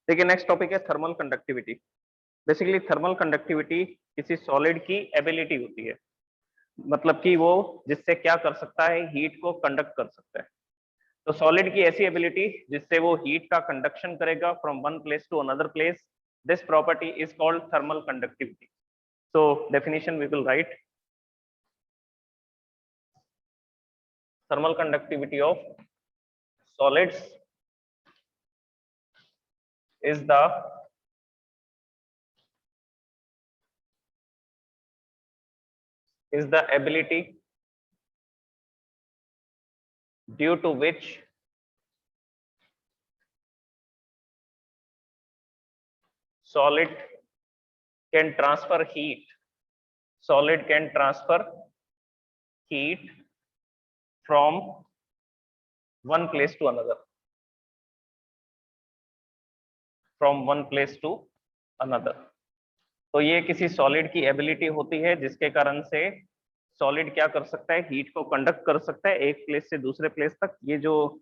देखिए next topic है thermal conductivity. Basically thermal conductivity किसी सॉलिड की एबिलिटी होती है, मतलब कि वो जिससे क्या कर सकता है, हीट को कंडक्ट कर सकता है। तो सॉलिड की ऐसी एबिलिटी जिससे वो हीट का कंडक्शन करेगा from one place to another place, this property is called thermal conductivity. so definition we will write: thermal conductivity of solids is the ability due to which solid can transfer heat from one place to another, तो ये किसी solid की ability होती है जिसके कारण से solid क्या कर सकता है, हीट को कंडक्ट कर सकता है एक प्लेस से दूसरे प्लेस तक। ये जो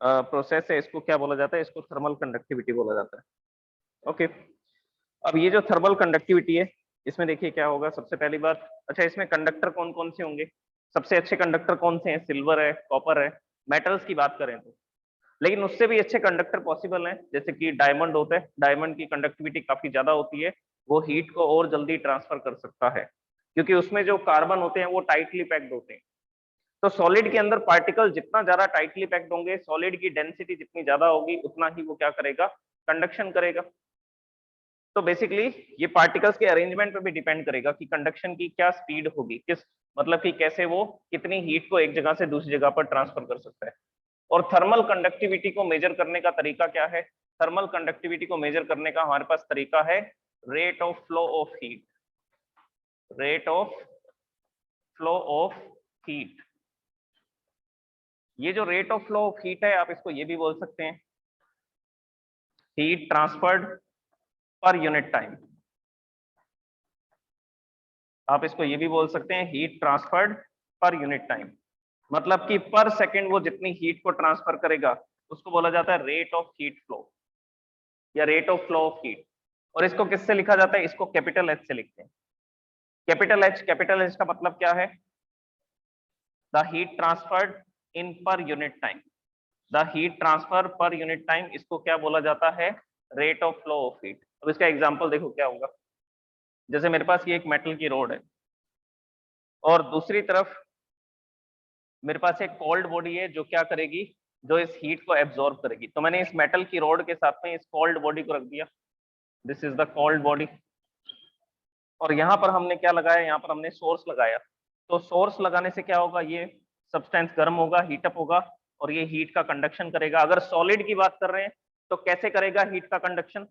प्रोसेस है इसको क्या बोला जाता है, इसको थर्मल कंडक्टिविटी बोला जाता है। ओके, अब ये जो थर्मल कंडक्टिविटी है इसमें देखिए क्या होगा। सबसे पहली बात, अच्छा इसमें कंडक्टर कौन कौन से होंगे? सबसे अच्छे कंडक्टर कौन से हैं? सिल्वर है, कॉपर है, मेटल्स की बात करें तो। लेकिन उससे भी अच्छे कंडक्टर पॉसिबल हैं, जैसे कि डायमंड होते हैं। डायमंड की कंडक्टिविटी काफी ज्यादा होती है, वो हीट को और जल्दी ट्रांसफर कर सकता है क्योंकि उसमें जो कार्बन होते हैं वो टाइटली पैक्ड होते हैं। तो सॉलिड के अंदर पार्टिकल जितना ज्यादा टाइटली पैक्ड होंगे, सॉलिड की डेंसिटी जितनी ज्यादा होगी, उतना ही वो क्या करेगा, कंडक्शन करेगा। तो बेसिकली ये पार्टिकल्स के अरेंजमेंट पे भी डिपेंड करेगा कि कंडक्शन की क्या स्पीड होगी, किस मतलब कि कैसे वो कितनी हीट को एक जगह से दूसरी जगह पर ट्रांसफर कर सकता है। और थर्मल कंडक्टिविटी को मेजर करने का तरीका क्या है? थर्मल कंडक्टिविटी को मेजर करने का हमारे पास तरीका है rate of flow of heat. Rate of flow of heat, ये जो rate of flow of heat है, आप इसको ये भी बोल सकते हैं heat transferred per unit time. आप इसको ये भी बोल सकते हैं heat transferred per unit time, मतलब कि पर सेकंड वो जितनी हीट को ट्रांसफर करेगा उसको बोला जाता है रेट ऑफ हीट फ्लो या rate of flow of heat. और इसको किससे लिखा जाता है? इसको कैपिटल एच से लिखते हैं। कैपिटल एच का मतलब क्या है? The heat transferred in per unit time. The heat transfer per unit time, इसको क्या बोला जाता है? Rate of flow of heat. अब इसका एग्जांपल देखो क्या होगा। जैसे मेरे पास ये एक मेटल की रोड है और दूसरी तरफ मेरे पास एक कोल्ड बॉडी है जो क्या करेगी, जो इस हीट को एब्जॉर्ब करेगी। तो मैंने इस मेटल की रोड के साथ में इस कोल्ड बॉडी को रख दिया, this is the cold body. और यहाँ पर हमने क्या लगाया, यहाँ पर हमने सोर्स लगाया। तो सोर्स लगाने से क्या होगा, ये सब्सटेंस गर्म होगा, हीटअप होगा और ये हीट का कंडक्शन करेगा। अगर सॉलिड की बात कर रहे हैं तो कैसे करेगा हीट का कंडक्शन?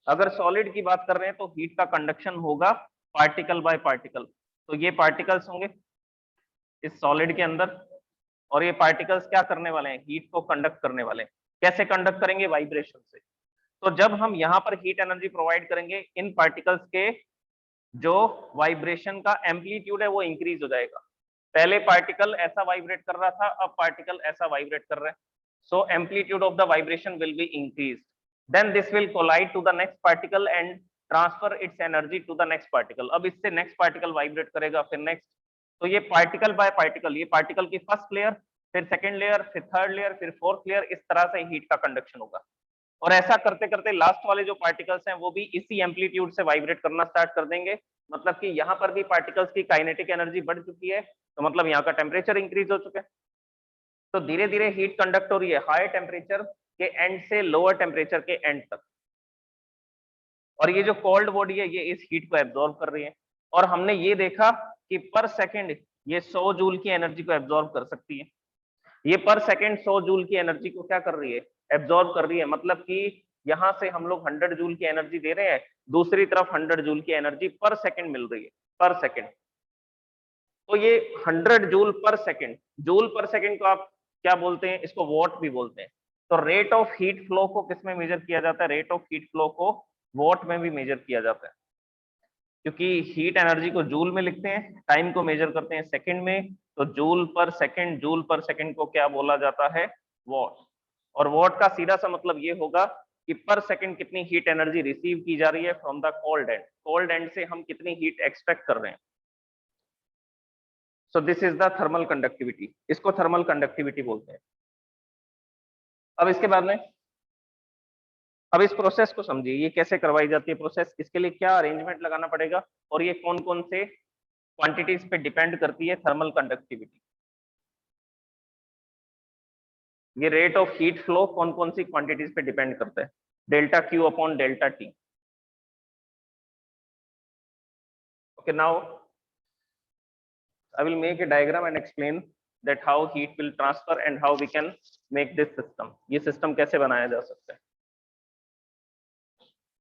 अगर सॉलिड की बात कर रहे हैं तो हीट का कंडक्शन होगा पार्टिकल बाय पार्टिकल। तो ये पार्टिकल्स होंगे इस सॉलिड के अंदर और ये पार्टिकल्स क्या करने वाले हैं, हीट को कंडक्ट करने वाले हैं। कैसे कंडक्ट करेंगे? वाइब्रेशन से। तो जब हम यहाँ पर हीट एनर्जी प्रोवाइड करेंगे, इन पार्टिकल्स के जो वाइब्रेशन का एम्पलीट्यूड है वो इंक्रीज हो जाएगा। पहले पार्टिकल ऐसा वाइब्रेट कर रहा था, अब पार्टिकल ऐसा वाइब्रेट कर रहा है। So amplitude of the vibration will be increase, then this will collide to the next particle and transfer its energy to the next particle. अब इससे नेक्स्ट पार्टिकल वाइब्रेट करेगा, फिर नेक्स्ट। तो ये पार्टिकल बाय पार्टिकल, ये particle की first layer, फिर second layer, फिर थर्ड लेयर, फिर फोर्थ लेयर, इस तरह से हीट का कंडक्शन होगा। और ऐसा करते करते लास्ट वाले जो पार्टिकल्स हैं वो भी इसी एम्पलीट्यूड से वाइब्रेट करना स्टार्ट कर देंगे। मतलब कि यहाँ पर भी पार्टिकल्स की काइनेटिक एनर्जी बढ़ चुकी है, तो मतलब यहाँ का टेम्परेचर इंक्रीज हो चुका है। तो धीरे धीरे हीट कंडक्ट हो रही है हाई टेम्परेचर के एंड से लोअर टेम्परेचर के एंड तक। और ये जो कोल्ड बॉडी है ये इस हीट को एब्जॉर्ब कर रही है। और हमने ये देखा कि पर सेकेंड ये 100 जूल की एनर्जी को एब्जॉर्ब कर सकती है। ये पर सेकेंड 100 जूल की एनर्जी को क्या कर रही है, एब्जॉर्ब कर रही है। मतलब कि यहां से हम लोग 100 जूल की एनर्जी दे रहे हैं, दूसरी तरफ 100 जूल की एनर्जी पर सेकेंड मिल रही है, पर सेकेंड। तो ये 100 जूल पर सेकेंड, जूल पर सेकेंड को आप क्या बोलते हैं, इसको वॉट भी बोलते हैं। तो रेट ऑफ हीट फ्लो को किस में मेजर किया जाता है? रेट ऑफ हीट फ्लो को वॉट में भी मेजर किया जाता है, क्योंकि हीट एनर्जी को जूल में लिखते हैं, टाइम को मेजर करते हैं सेकंड में। तो जूल पर सेकंड, जूल पर सेकंड को क्या बोला जाता है? वॉट। और वॉट का सीधा सा मतलब ये होगा कि पर सेकंड कितनी हीट एनर्जी रिसीव की जा रही है from the cold and, cold and से हम कितनी हीट एक्सट्रैक्ट कर रहे हैं। सो this is the thermal conductivity, इसको थर्मल कंडक्टिविटी बोलते हैं। अब इसके बाद में अब इस प्रोसेस को समझिए, ये कैसे करवाई जाती है प्रोसेस, इसके लिए क्या अरेंजमेंट लगाना पड़ेगा और ये कौन कौन से क्वांटिटीज पे डिपेंड करती है थर्मल कंडक्टिविटी। ये रेट ऑफ हीट फ्लो कौन कौन सी क्वांटिटीज पे डिपेंड करता है, delta Q upon delta T. Okay, now I will make a diagram and explain that how heat will transfer and how we can make this system. ये system कैसे बनाया जा सकता है।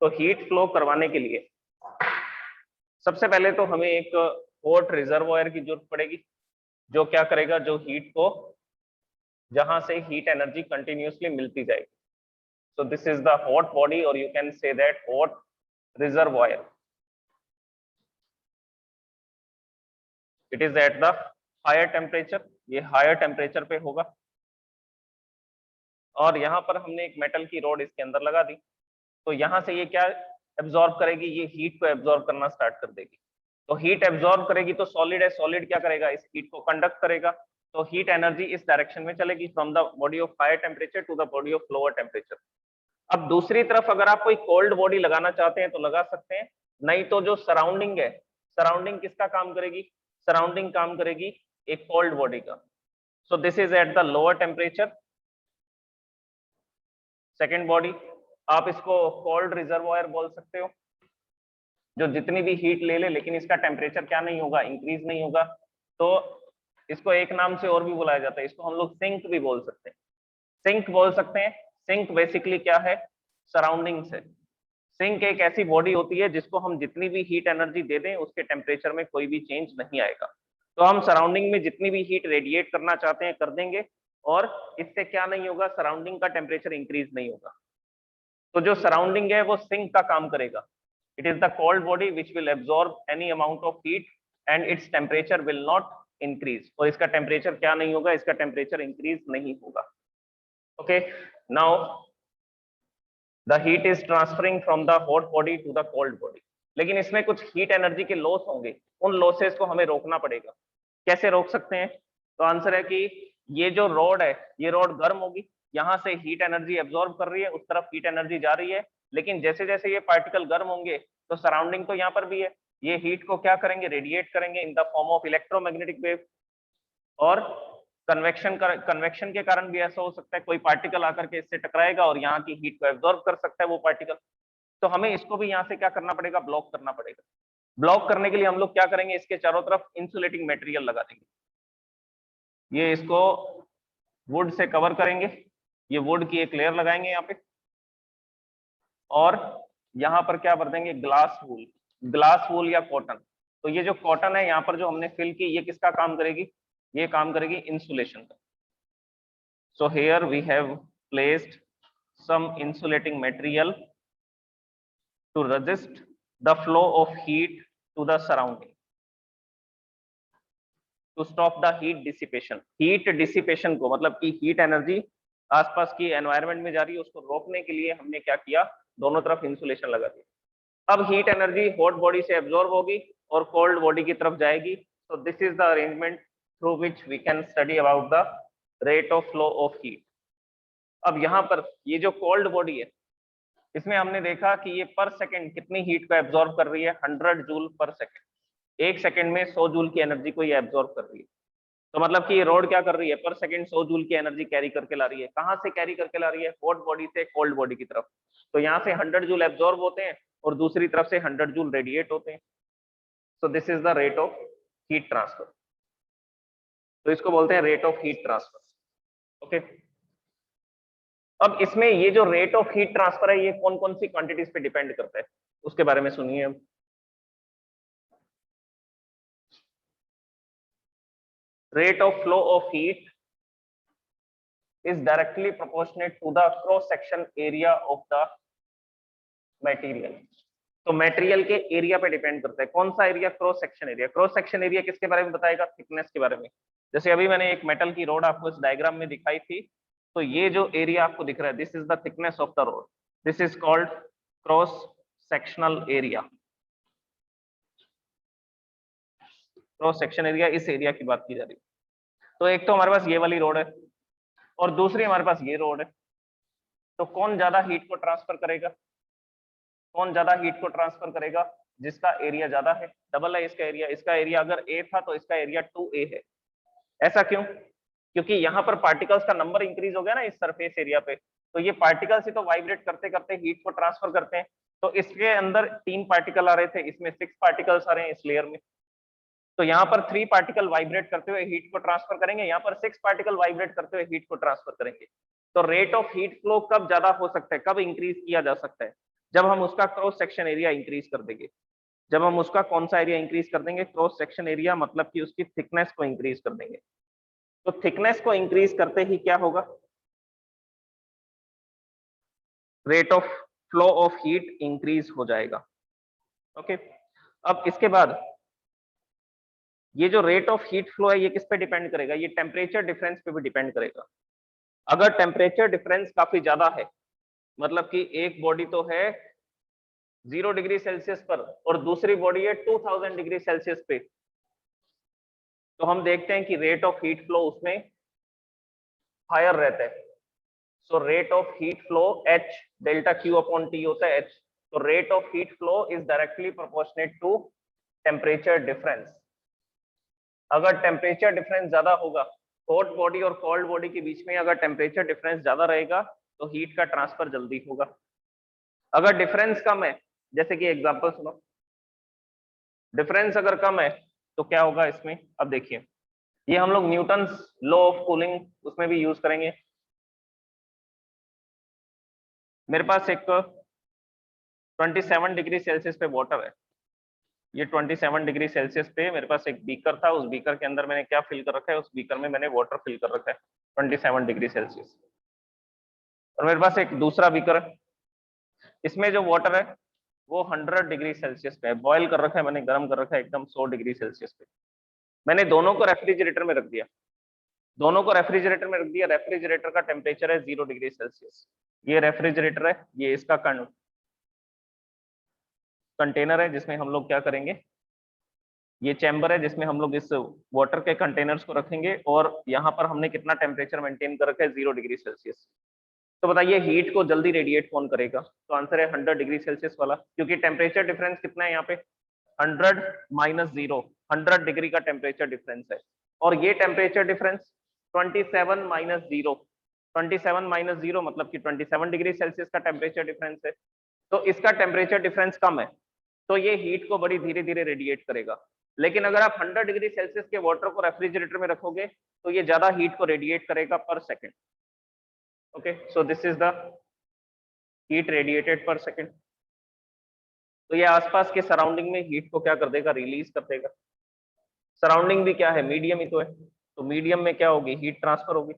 तो हीट फ्लो करवाने के लिए सबसे पहले तो हमें एक हॉट रिजर्वॉयर की जरूरत पड़ेगी, जो क्या करेगा, जो हीट को, जहां से हीट एनर्जी कंटिन्यूसली मिलती जाएगी। So this is the hot body और you can say that hot reservoir. It is at the higher temperature, ये हायर टेम्परेचर पे होगा। और यहाँ पर हमने एक मेटल की रॉड इसके अंदर लगा दी, तो यहाँ से ये क्या एब्जॉर्ब करेगी, ये हीट को एब्जॉर्ब करना स्टार्ट कर देगी। तो हीट एब्जॉर्ब करेगी तो सॉलिड है, सॉलिड क्या करेगा, इस हीट को कंडक्ट करेगा। तो हीट एनर्जी इस डायरेक्शन में चलेगी from the body of higher temperature to the body of lower temperature. अब दूसरी तरफ अगर आप कोई कोल्ड बॉडी लगाना चाहते हैं तो लगा सकते हैं, नहीं तो जो सराउंडिंग है, सराउंडिंग किसका काम करेगी, सराउंडिंग काम करेगी एक कोल्ड बॉडी का। सो this is at the lower temperature. Second body, आप इसको कोल्ड रिजर्वॉयर बोल सकते हो, जो जितनी भी हीट ले ले लेकिन इसका टेम्परेचर क्या नहीं होगा, इंक्रीज नहीं होगा। तो इसको एक नाम से और भी बुलाया जाता है, इसको हम लोग सिंक भी बोल सकते हैं, सिंक बोल सकते हैं। सिंक बेसिकली क्या है, सराउंडिंग से। सिंक एक ऐसी बॉडी होती है जिसको हम जितनी भी हीट एनर्जी दे दें उसके टेम्परेचर में कोई भी चेंज नहीं आएगा। तो हम सराउंडिंग में जितनी भी हीट रेडिएट करना चाहते हैं कर देंगे, और इससे क्या नहीं होगा, सराउंडिंग का टेम्परेचर इंक्रीज नहीं होगा। तो जो सराउंडिंग है वो सिंक का काम करेगा। It is the cold body which will absorb any amount of heat and its temperature will not increase, और इसका टेम्परेचर क्या नहीं होगा, इसका टेम्परेचर इंक्रीज नहीं होगा। Okay, now the heat is transferring from the hot body to the cold body। लेकिन इसमें कुछ हीट एनर्जी के लॉस होंगे, उन लॉसेस को हमें रोकना पड़ेगा। कैसे रोक सकते हैं, तो आंसर है कि ये जो रॉड है, ये रॉड गर्म होगी, यहाँ से हीट एनर्जी एब्जॉर्ब कर रही है, उस तरफ हीट एनर्जी जा रही है, लेकिन जैसे जैसे ये पार्टिकल गर्म होंगे तो सराउंडिंग तो यहाँ पर भी है, ये हीट को क्या करेंगे, रेडिएट करेंगे in the form of electromagnetic wave. और कन्वेक्शन के कारण भी ऐसा हो सकता है, कोई पार्टिकल आकर के इससे टकराएगा और यहाँ की हीट को एब्जॉर्ब कर सकता है वो पार्टिकल। तो हमें इसको भी यहाँ से क्या करना पड़ेगा, ब्लॉक करना पड़ेगा। ब्लॉक करने के लिए हम लोग क्या करेंगे, इसके चारों तरफ इंसुलेटिंग मटेरियल लगा देंगे। ये इसको वुड से कवर करेंगे, ये वुड की एक लेयर लगाएंगे यहाँ पे, और यहाँ पर क्या भर देंगे, ग्लास वूल, ग्लास वूल या कॉटन। तो ये जो कॉटन है यहाँ पर जो हमने फिल की, ये किसका काम करेगी, ये काम करेगी इंसुलेशन का। So here we have placed some insulating material to resist the flow of heat to the surrounding, to stop the heat dissipation. Heat dissipation को, मतलब कि हीट एनर्जी आसपास की एनवायरनमेंट में जा रही है, उसको रोकने के लिए हमने क्या किया, दोनों तरफ इंसुलेशन लगा दिया। अब हीट एनर्जी हॉट बॉडी से एब्जॉर्ब होगी और कोल्ड बॉडी की तरफ जाएगी। So this is the arrangement through which we can study about the rate of flow of heat। अब यहाँ पर ये जो कोल्ड बॉडी है, इसमें हमने देखा कि ये पर सेकंड कितनी हीट को एब्जॉर्ब कर रही है, 100 जूल पर सेकंड। एक सेकंड में 100 जूल की एनर्जी को ये एब्जॉर्ब कर रही है। तो मतलब कि ये रोड क्या कर रही है, पर सेकंड 100 जूल की एनर्जी कैरी करके ला रही है। कहाँ से कैरी करके ला रही है, हॉट बॉडी से कोल्ड बॉडी की तरफ। तो यहाँ से 100 जूल एब्जॉर्ब होते हैं और दूसरी तरफ से 100 जूल रेडिएट होते हैं। सो this is the rate of heat transfer. तो इसको बोलते हैं rate of heat transfer. Okay, अब इसमें ये जो रेट ऑफ हीट ट्रांसफर है, ये कौन कौन सी क्वांटिटीज पे डिपेंड करता है, उसके बारे में सुनिए। Rate of flow of heat is directly proportionate to the cross section area of the material. तो मटेरियल के एरिया पे डिपेंड करता है। कौन सा area, cross section area. Cross section area किसके बारे में बताएगा, थिकनेस के बारे में। जैसे अभी मैंने एक मेटल की रोड आपको इस डायग्राम में दिखाई थी, तो ये जो एरिया आपको दिख रहा है, this is the thickness of the road. This is called cross sectional area. Cross section area, इस एरिया की बात की जा रही है। तो एक तो हमारे पास ये वाली रोड है और दूसरी हमारे पास ये रोड है। तो कौन ज्यादा हीट को ट्रांसफर करेगा? कौन ज्यादा हीट को ट्रांसफर करेगा? जिसका एरिया ज्यादा है, डबल है इसका एरिया। इसका एरिया अगर ए था तो इसका एरिया 2a है। ऐसा क्यों? क्योंकि यहाँ पर पार्टिकल्स का नंबर इंक्रीज हो गया ना इस सरफेस एरिया पे, तो ये पार्टिकल्स ही तो वाइब्रेट करते करते हीट को ट्रांसफर करते हैं। तो इसके अंदर 3 पार्टिकल आ रहे थे, इसमें 6 पार्टिकल्स आ रहे हैं इस लेयर में। तो यहाँ पर 3 पार्टिकल वाइब्रेट करते हुए हीट को ट्रांसफर करेंगे, यहाँ पर 6 पार्टिकल वाइब्रेट करते हुए हीट को ट्रांसफर करेंगे। तो रेट ऑफ हीट फ्लो कब ज्यादा हो सकता है, कब इंक्रीज किया जा सकता है? जब हम उसका क्रॉस सेक्शन एरिया इंक्रीज कर देंगे। जब हम उसका कौन सा एरिया इंक्रीज कर देंगे? क्रॉस सेक्शन एरिया, मतलब कि उसकी थिकनेस को इंक्रीज कर देंगे। तो थिकनेस को इंक्रीज करते ही क्या होगा? Rate of flow of heat increase हो जाएगा। ओके, अब इसके बाद ये जो रेट ऑफ हीट फ्लो है ये किस पे डिपेंड करेगा? ये टेम्परेचर डिफरेंस पे भी डिपेंड करेगा। अगर टेम्परेचर डिफरेंस काफी ज्यादा है, मतलब कि एक बॉडी तो है 0 डिग्री सेल्सियस पर और दूसरी बॉडी है 2000 डिग्री सेल्सियस पे, तो हम देखते हैं कि रेट ऑफ हीट फ्लो उसमें हायर रहता है। So rate of heat flow H delta Q upon T होता है H। तो rate of heat flow is directly proportionate to temperature difference. अगर टेम्परेचर डिफरेंस ज्यादा होगा, हॉट बॉडी और कोल्ड बॉडी के बीच में अगर टेम्परेचर डिफरेंस ज्यादा रहेगा तो हीट का ट्रांसफर जल्दी होगा। अगर डिफरेंस कम है, जैसे कि एग्जांपल सुनो, डिफरेंस अगर कम है तो क्या होगा इसमें? अब देखिए, ये हम लोग न्यूटन्स लॉ ऑफ कूलिंग उसमें भी यूज करेंगे। मेरे पास एक 27 डिग्री सेल्सियस पे वाटर है। ये 27 डिग्री सेल्सियस पे मेरे पास एक बीकर था, उस बीकर के अंदर मैंने क्या फिल कर रखा है? उस बीकर में मैंने वाटर फिल कर रखा है 27 डिग्री सेल्सियस। और मेरे पास एक दूसरा बीकर है, इसमें जो वाटर है वो 100 डिग्री सेल्सियस पे है, बॉयल कर रखा है मैंने, गर्म कर रखा है एकदम 100 डिग्री सेल्सियस पे। मैंने दोनों को रेफ्रिजरेटर में रख दिया, दोनों को रेफ्रिजरेटर में रख दिया। रेफ्रिजरेटर का टेम्परेचर है 0 डिग्री सेल्सियस। ये रेफ्रिजरेटर है, ये इसका कंटेनर है जिसमें हम लोग क्या करेंगे, ये चैम्बर है जिसमें हम लोग इस वाटर के कंटेनर्स को रखेंगे। और यहाँ पर हमने कितना टेम्परेचर मेंटेन कर रखा है? 0 डिग्री सेल्सियस। तो बताइए हीट को जल्दी रेडिएट कौन करेगा? तो आंसर है 100 डिग्री सेल्सियस वाला, क्योंकि टेम्परेचर डिफरेंस कितना है यहाँ पे? 100 माइनस 0, 100 डिग्री का टेम्परेचर डिफरेंस है। और ये टेम्परेचर डिफरेंस 27 माइनस 0, 27 माइनस 0 मतलब कि 27 डिग्री सेल्सियस का टेम्परेचर डिफरेंस है। तो इसका टेम्परेचर डिफरेंस कम है, तो ये हीट को बड़ी धीरे धीरे रेडिएट करेगा। लेकिन अगर आप 100 डिग्री सेल्सियस के वाटर को रेफ्रिजरेटर में रखोगे तो ये ज्यादा हीट को रेडिएट करेगा पर second. Okay, so this is the heat radiated पर सेकेंड। तो ये आसपास के सराउंडिंग में हीट को क्या कर देगा? रिलीज कर देगा। सराउंडिंग भी क्या है? मीडियम ही तो है, तो मीडियम में क्या होगी? हीट ट्रांसफर होगी।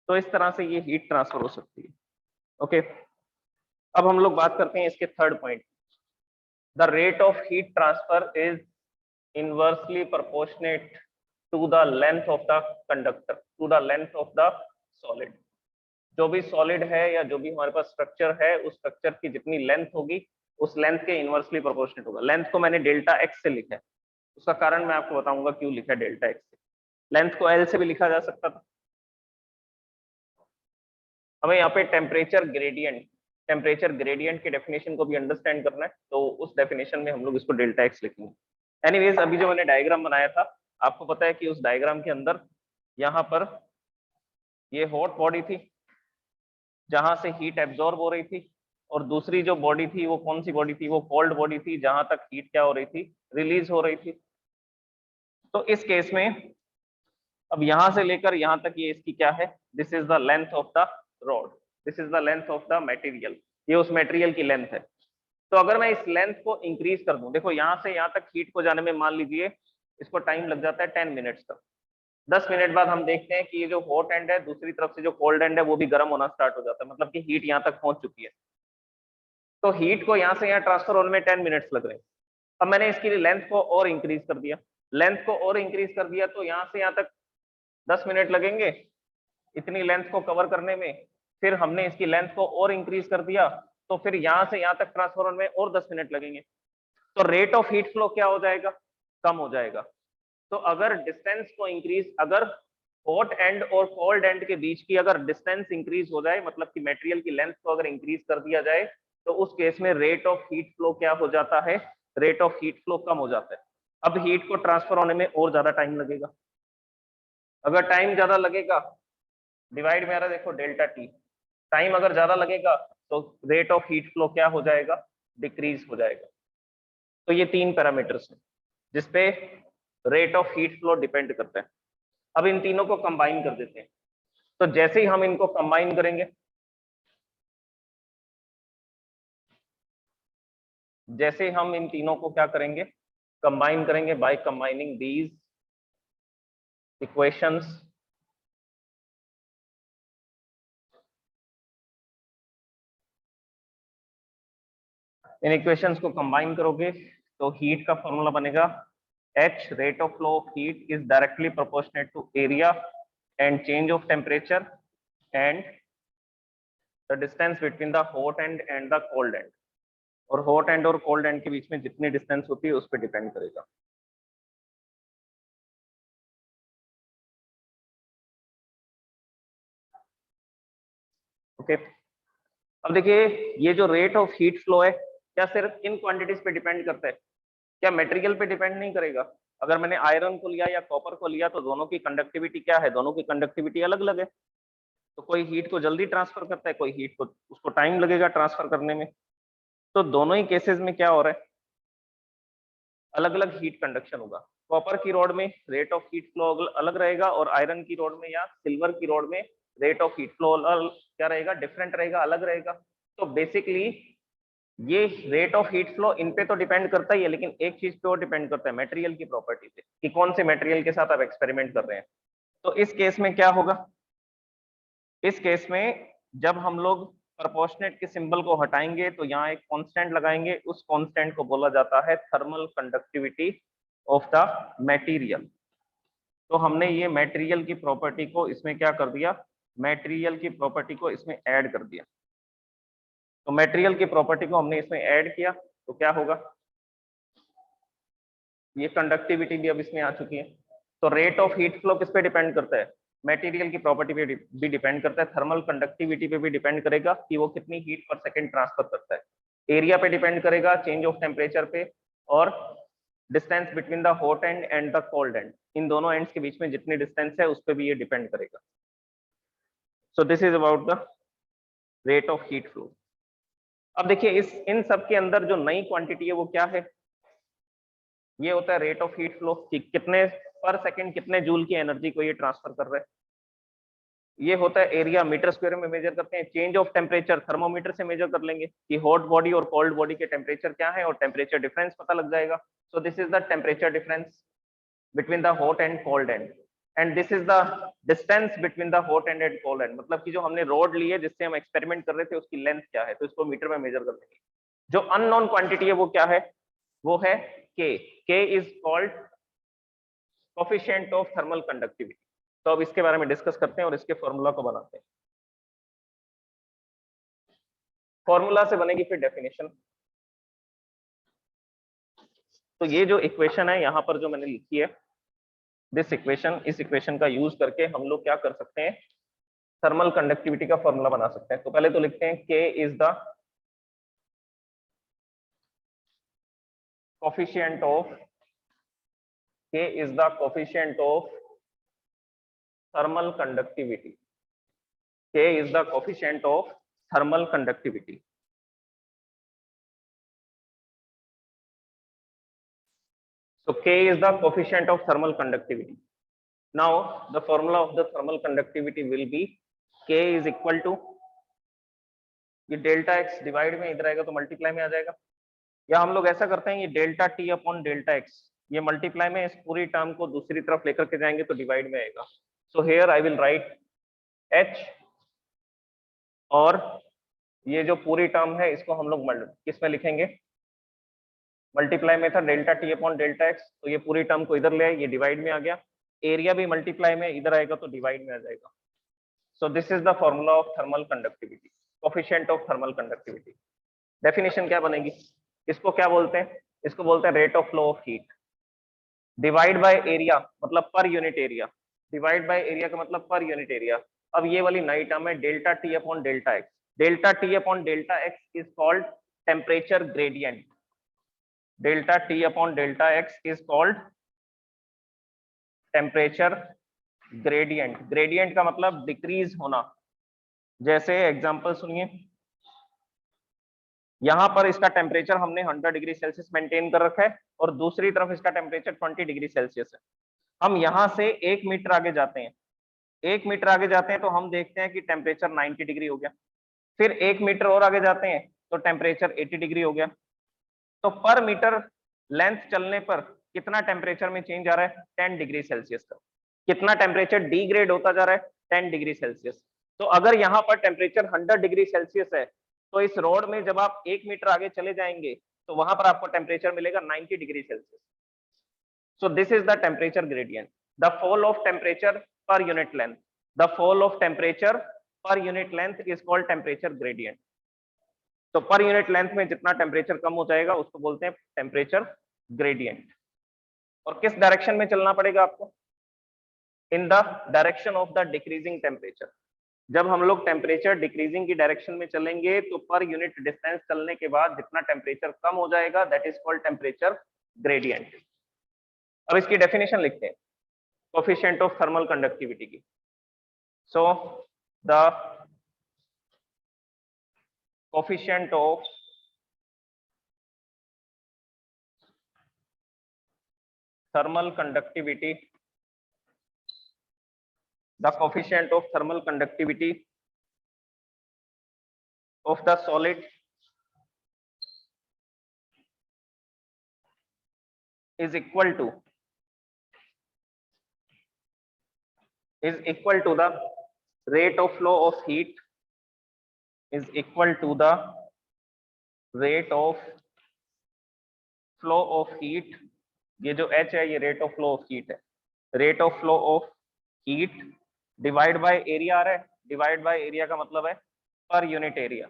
तो इस तरह से ये हीट ट्रांसफर हो सकती है। ओके, अब हम लोग बात करते हैं इसके third point. The rate of heat transfer is inversely proportionate to the length of the conductor, to the length of the solid. जो भी सॉलिड है या जो भी हमारे पास स्ट्रक्चर है, उस स्ट्रक्चर की जितनी लेंथ होगी उस लेंथ के इनवर्सली प्रोपोर्शनेट होगा। लेंथ को मैंने डेल्टा एक्स से लिखा है, उसका कारण मैं आपको बताऊंगा क्यों लिखा है डेल्टा एक्स से। लेंथ को एल से भी लिखा जा सकता था। हमें यहाँ पे टेम्परेचर ग्रेडियंट के डेफिनेशन को भी अंडरस्टैंड करना है, तो उस डेफिनेशन में हम लोग इसको डेल्टा एक्स लिखेंगे। एनीवेज, अभी जो मैंने डायग्राम बनाया था, आपको पता है कि उस डायग्राम के अंदर यहाँ पर ये हॉट बॉडी थी जहां से हीट एब्जॉर्ब हो रही थी, और दूसरी जो बॉडी थी वो कौन सी बॉडी थी? वो कोल्ड बॉडी थी जहां तक हीट क्या हो रही थी? रिलीज हो रही थी। तो इस केस में अब यहां से लेकर यहां तक ये इसकी क्या है? This is the length of the rod, this is the length of the material. ये उस मटेरियल की लेंथ है। तो अगर मैं इस लेंथ को इंक्रीज कर दूं, देखो यहां से यहां तक हीट को जाने में मान लीजिए इसको टाइम लग जाता है 10 मिनट्स तक। 10 मिनट बाद हम देखते हैं कि ये जो हॉट एंड है, दूसरी तरफ से जो कोल्ड एंड है, वो भी गर्म होना स्टार्ट हो जाता है, मतलब कि हीट यहाँ तक पहुंच चुकी है। तो हीट को यहाँ से यहाँ ट्रांसफर होने में 10 मिनट्स लग रहे हैं। अब मैंने इसकी लेंथ को और इंक्रीज कर दिया, लेंथ को और इंक्रीज कर दिया, तो यहाँ से यहाँ तक 10 मिनट लगेंगे, इतनी लेंथ को कवर करने में, फिर हमने इसकी लेंथ को और इंक्रीज कर दिया, तो फिर यहाँ से यहाँ तक ट्रांसफर होने में और 10 मिनट लगेंगे, तो रेट ऑफ हीट फ्लो क्या हो जाएगा, कम हो जाएगा। तो अगर डिस्टेंस को इंक्रीज, अगर हॉट एंड और कोल्ड एंड के बीच की अगर डिस्टेंस इंक्रीज हो जाए, मतलब कि मटेरियल की लेंथ को अगर इंक्रीज कर दिया जाए, तो उस केस में रेट ऑफ हीट फ्लो क्या हो जाता है, रेट ऑफ हीट फ्लो कम हो जाता है। अब हीट को ट्रांसफर होने में और ज्यादा टाइम लगेगा, अगर टाइम ज्यादा लगेगा, डिवाइड में आ रहा है देखो डेल्टा टी, टाइम अगर ज्यादा लगेगा तो रेट ऑफ हीट फ्लो क्या हो जाएगा, डिक्रीज हो जाएगा। तो ये 3 पैरामीटर्स हैं जिसपे rate of heat flow depend करता है। अब इन तीनों को कंबाइन कर देते हैं, तो जैसे ही हम इनको कंबाइन करेंगे, जैसे हम इन तीनों को क्या करेंगे, कंबाइन करेंगे by combining these equations, in equations को कंबाइन करोगे तो हीट का फॉर्मूला बनेगा H, rate of flow of heat, is directly proportionate to area and change of temperature and the distance between the hot end and the cold end. और hot and और cold and के बीच में जितनी distance होती है उस पर डिपेंड करेगा। ओके, अब देखिए ये जो रेट ऑफ हीट फ्लो है क्या सिर्फ इन क्वांटिटीज पे डिपेंड करता है, क्या मटेरियल पे डिपेंड नहीं करेगा। अगर मैंने आयरन को लिया या कॉपर को लिया तो दोनों की कंडक्टिविटी क्या है, दोनों की कंडक्टिविटी अलग अलग है, तो कोई हीट को जल्दी ट्रांसफर करता है, कोई हीट को उसको टाइम लगेगा ट्रांसफर करने में। तो दोनों ही केसेस में क्या हो रहा है, अलग अलग हीट कंडक्शन होगा। कॉपर की रॉड में रेट ऑफ हीट फ्लो अलग रहेगा और आयरन की रॉड में या सिल्वर की रॉड में रेट ऑफ हीट फ्लो क्या रहेगा, डिफरेंट रहेगा, अलग रहेगा। तो बेसिकली ये rate of heat flow in पे तो डिपेंड करता ही है, लेकिन एक चीज पे और डिपेंड करता है, मटेरियल की प्रॉपर्टी पे, कि कौन से मटेरियल के साथ आप एक्सपेरिमेंट कर रहे हैं। तो इस केस में क्या होगा, इस केस में जब हम लोग प्रोपोर्शनेट के सिंबल को हटाएंगे तो यहाँ एक कांस्टेंट लगाएंगे, उस कांस्टेंट को बोला जाता है thermal conductivity of the material. तो हमने ये मटेरियल की प्रॉपर्टी को इसमें क्या कर दिया, मटेरियल की प्रॉपर्टी को इसमें ऐड कर दिया। तो मटेरियल की प्रॉपर्टी को हमने इसमें ऐड किया तो क्या होगा, ये कंडक्टिविटी भी अब इसमें आ चुकी है। तो रेट ऑफ हीट फ्लो किस पे डिपेंड करता है, मटेरियल की प्रॉपर्टी पे भी डिपेंड करता है, थर्मल कंडक्टिविटी पे भी डिपेंड करेगा कि वो कितनी हीट पर सेकंड ट्रांसफर करता है, एरिया पे डिपेंड करेगा, चेंज ऑफ टेम्परेचर पे, और distance between the hot end end the cold end, इन दोनों एंड्स के बीच में जितनी डिस्टेंस है उस पर भी ये डिपेंड करेगा। सो this is about the rate of heat flow. अब देखिए इस इन सब के अंदर जो नई क्वांटिटी है वो क्या है, ये होता है रेट ऑफ हीट फ्लो, कि कितने पर सेकंड कितने जूल की एनर्जी को ये ट्रांसफर कर रहा है। ये होता है एरिया, मीटर स्क्वायर में मेजर करते हैं। चेंज ऑफ टेम्परेचर थर्मोमीटर से मेजर कर लेंगे कि हॉट बॉडी और कोल्ड बॉडी के टेम्परेचर क्या है और टेम्परेचर डिफरेंस पता लग जाएगा। सो this is the temperature difference between the hot and cold and this is the distance between the hot and cold and, मतलब कि जो हमने रोड ली है जिससे हम एक्सपेरिमेंट कर रहे थे उसकी लेंथ क्या है, तो इसको मीटर में मेजर कर लेंगे। जो अननोन क्वांटिटी है वो क्या है, वो है के। के is called coefficient of thermal conductivity. तो अब इसके बारे में डिस्कस करते हैं और इसके फॉर्मूला को बनाते हैं। फॉर्मूला से बनेगी फिर डेफिनेशन। तो ये जो इक्वेशन है यहाँ पर जो मैंने लिखी है, दिस इक्वेशन, इस इक्वेशन का यूज करके हम लोग क्या कर सकते हैं, थर्मल कंडक्टिविटी का फॉर्मूला बना सकते हैं। तो पहले तो लिखते हैं K is the coefficient of, K is the coefficient of thermal conductivity, K is the coefficient of thermal conductivity. So K is the coefficient of thermal conductivity. Now the formula of the thermal conductivity will be K is equal to, ये delta x divide में इधर आएगा तो multiply में आ जाएगा, या हम लोग ऐसा करते हैं ये delta T upon delta x, ये मल्टीप्लाई में इस पूरी टर्म को दूसरी तरफ लेकर के जाएंगे तो डिवाइड में आएगा। So here I will write H, और ये जो पूरी टर्म है इसको हम लोग किस में लिखेंगे, मल्टीप्लाई में था delta T upon delta x, तो ये पूरी टर्म को इधर ले आए, ये डिवाइड में आ गया। एरिया भी मल्टीप्लाई में इधर आएगा तो डिवाइड में आ जाएगा। So this is the formula of thermal conductivity, coefficient of thermal conductivity. Definition क्या बनेगी? इसको क्या बोलते हैं? इसको बोलते हैं rate of flow of heat. Divide by area मतलब per unit area. Divide by area का मतलब per unit area. अब ये वाली नई टर्म है delta T upon delta x. Delta T upon delta x is called temperature gradient. Delta T upon delta x is called temperature gradient. Gradient का मतलब decrease होना. जैसे एग्जांपल सुनिए, यहां पर इसका टेम्परेचर हमने 100 डिग्री सेल्सियस मेंटेन कर रखा है और दूसरी तरफ इसका टेम्परेचर 20 डिग्री सेल्सियस है. हम यहां से 1 मीटर आगे जाते हैं. 1 मीटर आगे जाते हैं तो हम देखते हैं कि टेम्परेचर 90 डिग्री हो गया. फिर 1 मीटर और आगे जाते हैं तो टेम्परेचर 80 डिग्री हो गया. तो पर मीटर लेंथ चलने पर कितना टेम्परेचर में चेंज आ रहा है? 10 डिग्री सेल्सियस का. कितना टेम्परेचर डिग्रेड होता जा रहा है? 10 डिग्री सेल्सियस. तो अगर यहाँ पर टेम्परेचर 100 डिग्री सेल्सियस है तो इस रोड में जब आप 1 मीटर आगे चले जाएंगे तो वहां पर आपको टेम्परेचर मिलेगा 90 degree Celsius. So this is the temperature gradient. The fall of temperature per unit length. The fall of temperature per unit length is called temperature gradient. तो पर यूनिट लेंथ में जितना टेम्परेचर कम हो जाएगा उसको बोलते हैं temperature gradient. और किस डायरेक्शन में चलना पड़ेगा आपको? In the direction of the decreasing temperature. जब हम लोग टेम्परेचर डिक्रीजिंग की डायरेक्शन में चलेंगे तो पर यूनिट डिस्टेंस चलने के बाद जितना टेम्परेचर कम हो जाएगा that is called temperature gradient. अब इसकी डेफिनेशन लिखते हैं कोएफिशिएंट ऑफ थर्मल कंडक्टिविटी की. So the coefficient of thermal conductivity, the coefficient of thermal conductivity of the solid is equal to the rate of flow of heat, is equal to the rate of flow of heat. ये जो h है ये rate of flow of heat है. Rate of flow of heat divide by area आ रहा है. Divide by area का मतलब है per unit area.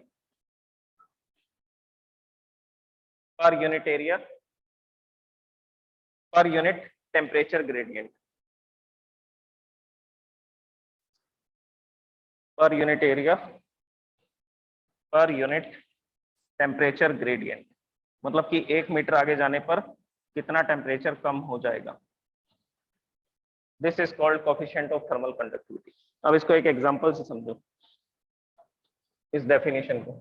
Per unit area per unit temperature gradient. Per unit area per unit temperature gradient मतलब कि 1 metre आगे जाने पर कितना टेम्परेचर कम हो जाएगा. This is called coefficient of thermal conductivity. अब इसको एक एग्जांपल से समझो इस डेफिनेशन को.